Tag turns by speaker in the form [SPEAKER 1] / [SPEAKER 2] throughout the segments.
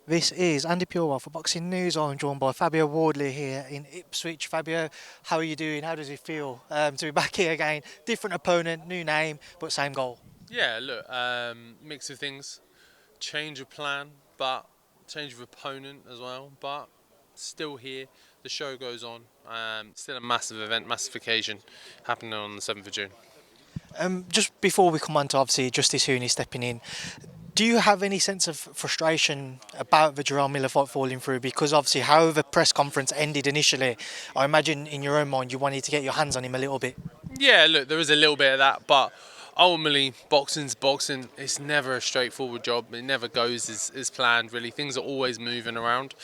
[SPEAKER 1] This is Andi Purewal for Boxing News. I'm joined by Fabio Wardley here in Ipswich. Fabio, how are you doing? How does it feel to be back here again? Different opponent, new name, but same goal.
[SPEAKER 2] Yeah, look, mix of things. Change of plan, but change of opponent as well. But still here. The show goes on. Still a massive event, massive occasion happening on the 7th of June.
[SPEAKER 1] Just before we come on to obviously Justis Huni stepping in, do you have any sense of frustration about the Jarrell Miller fight falling through? Because obviously, how the press conference ended initially, I imagine in your own mind you wanted to get your hands on him a little bit.
[SPEAKER 2] Yeah, look, there is a little bit of that, but ultimately, boxing's boxing. It's never a straightforward job. It never goes as planned, really. Things are always moving around,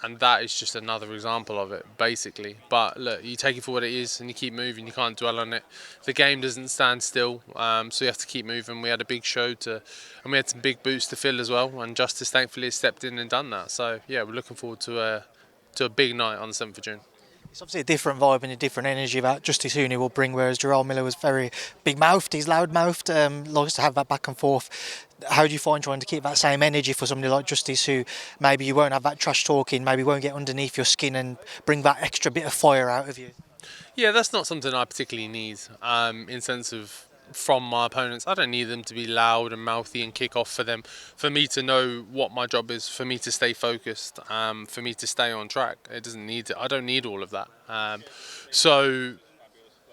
[SPEAKER 2] and that is just another example of it, basically. But look, you take it for what it is, and you keep moving. You can't dwell on it. The game doesn't stand still, so you have to keep moving. We had a big show and we had some big boots to fill as well. And Justice, thankfully, has stepped in and done that. So yeah, we're looking forward to a big night on the 7th of June.
[SPEAKER 1] It's obviously a different vibe and a different energy that Justis Huni will bring, whereas Jarrell Miller was very big-mouthed, he's loud-mouthed, likes to have that back and forth. How do you find trying to keep that same energy for somebody like Justis, who maybe you won't have that trash talking, maybe won't get underneath your skin and bring that extra bit of fire out of you?
[SPEAKER 2] Yeah, that's not something I particularly need. In sense of from my opponents, I don't need them to be loud and mouthy and kick off for them. For me to know what my job is, for me to stay focused, for me to stay on track. It doesn't need. I don't need all of that. So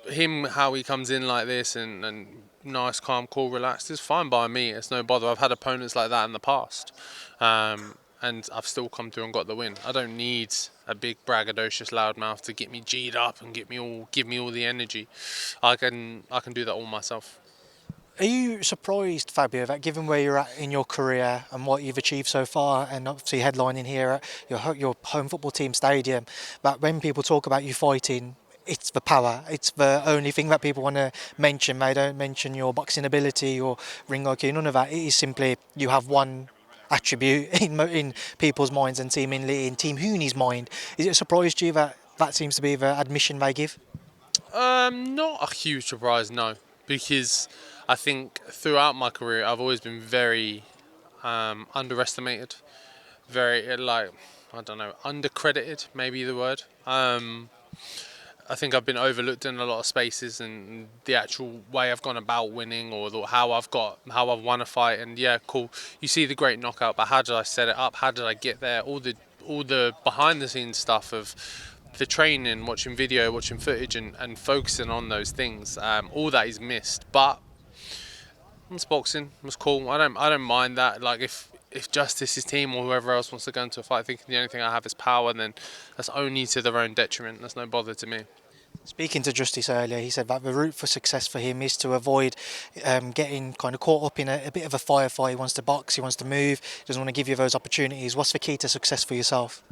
[SPEAKER 2] him, how he comes in like this and nice, calm, cool, relaxed is fine by me. It's no bother. I've had opponents like that in the past. And I've still come through and got the win. I don't need a big braggadocious loudmouth to get me G'd up and give me all the energy. I can do that all myself.
[SPEAKER 1] Are you surprised, Fabio, that given where you're at in your career and what you've achieved so far, and obviously headlining here at your home football team stadium, that when people talk about you fighting, it's the power. It's the only thing that people want to mention. They don't mention your boxing ability or ring IQ. None of that. It is simply you have one attribute in people's minds and seemingly in Team Hooney's mind. Is it a surprise to you that that seems to be the admission they give?
[SPEAKER 2] Not a huge surprise, no, because I think throughout my career I've always been very underestimated, very I don't know, undercredited, maybe the word. I think I've been overlooked in a lot of spaces, and the actual way I've gone about winning, or how I've won a fight. And yeah, cool. You see the great knockout, but how did I set it up? How did I get there? All the behind the scenes stuff of the training, watching video, watching footage, and focusing on those things. All that is missed, but it's boxing. It's cool. I don't mind that. Like if Justice's team or whoever else wants to go into a fight thinking the only thing I have is power, then that's only to their own detriment. That's no bother to me.
[SPEAKER 1] Speaking to Justice earlier, he said that the route for success for him is to avoid getting kind of caught up in a bit of a firefight. He wants to box, he wants to move, he doesn't want to give you those opportunities. What's the key to success for yourself?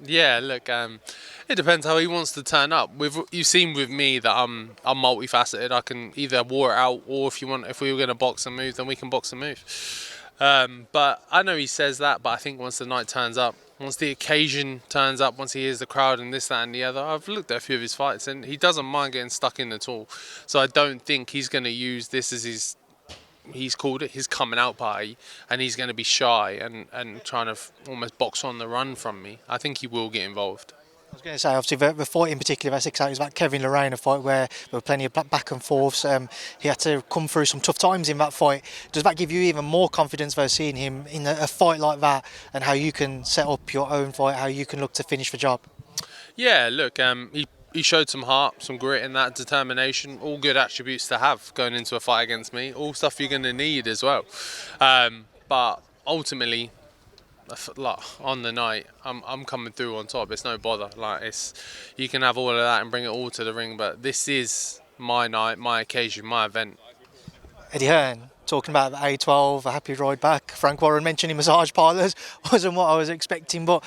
[SPEAKER 2] Yeah, look, it depends how he wants to turn up. You've seen with me that I'm multifaceted. I can either war it out, or if we were going to box and move, then we can box and move. But I know he says that, but I think once the night turns up, once the occasion turns up, once he hears the crowd and this, that, and the other, I've looked at a few of his fights and he doesn't mind getting stuck in at all. So I don't think he's going to use this as he's called it his coming out party, and he's going to be shy and trying to almost box on the run from me. I think he will get involved.
[SPEAKER 1] I was going to say, obviously, the fight in particular that sticks out is that Kevin Lorraine, a fight where there were plenty of back and forths. He had to come through some tough times in that fight. Does that give you even more confidence for seeing him in a fight like that, and how you can set up your own fight, how you can look to finish the job?
[SPEAKER 2] Yeah, look, he showed some heart, some grit in that, determination, all good attributes to have going into a fight against me, all stuff you're going to need as well. But ultimately, like on the night, I'm coming through on top. It's no bother. You can have all of that and bring it all to the ring, but this is my night, my occasion, my event.
[SPEAKER 1] Eddie Hearn, talking about the A12, a happy ride back. Frank Warren mentioning massage parlours, wasn't what I was expecting, but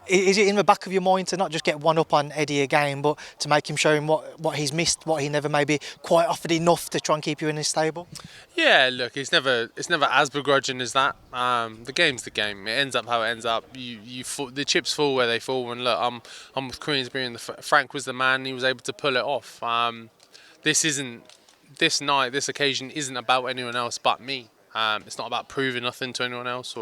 [SPEAKER 1] is it in the back of your mind to not just get one up on Eddie again, but to make him show him what he's missed, what he never maybe quite offered enough to try and keep you in his stable?
[SPEAKER 2] Yeah, look, it's never as begrudging as that. The game's the game. It ends up how it ends up. The chips fall where they fall. And look, I'm with Queensbury, and Frank was the man. And he was able to pull it off. This night, this occasion isn't about anyone else but me. It's not about proving nothing to anyone else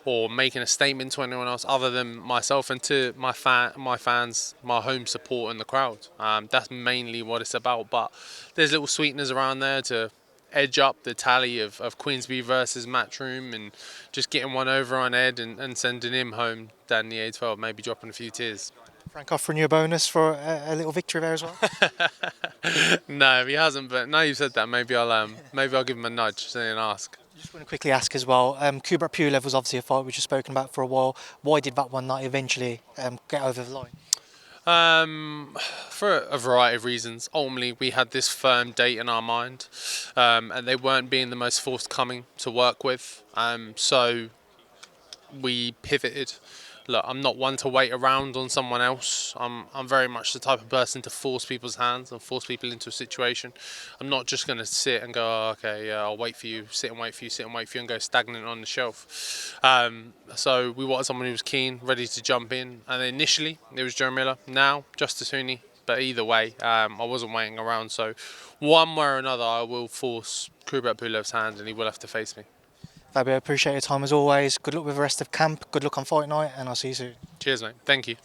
[SPEAKER 2] or making a statement to anyone else other than myself and to my fans, my home support and the crowd. That's mainly what it's about. But there's little sweeteners around there to edge up the tally of Queensby versus Matchroom and just getting one over on Ed and sending him home down the A12, maybe dropping a few tears.
[SPEAKER 1] Frank offering you a bonus for a little victory there as well.
[SPEAKER 2] No, he hasn't. But now you've said that, maybe I'll give him a nudge and ask.
[SPEAKER 1] Just want to quickly ask as well. Kubrat Pulev was obviously a fight we've just spoken about for a while. Why did that one not eventually get over the line?
[SPEAKER 2] For a variety of reasons. Ultimately, we had this firm date in our mind, and they weren't being the most forthcoming to work with. So we pivoted. Look, I'm not one to wait around on someone else. I'm very much the type of person to force people's hands and force people into a situation. I'm not just going to sit and go, oh, okay, yeah, I'll wait for you, sit and wait for you, and go stagnant on the shelf. So we wanted someone who was keen, ready to jump in. And initially, it was Jarrell Miller. Now, Justis Huni. But either way, I wasn't waiting around. So one way or another, I will force Kubrat Pulev's hand and he will have to face me.
[SPEAKER 1] Fabio, appreciate your time as always. Good luck with the rest of camp. Good luck on fight night, and I'll see you soon.
[SPEAKER 2] Cheers, mate. Thank you.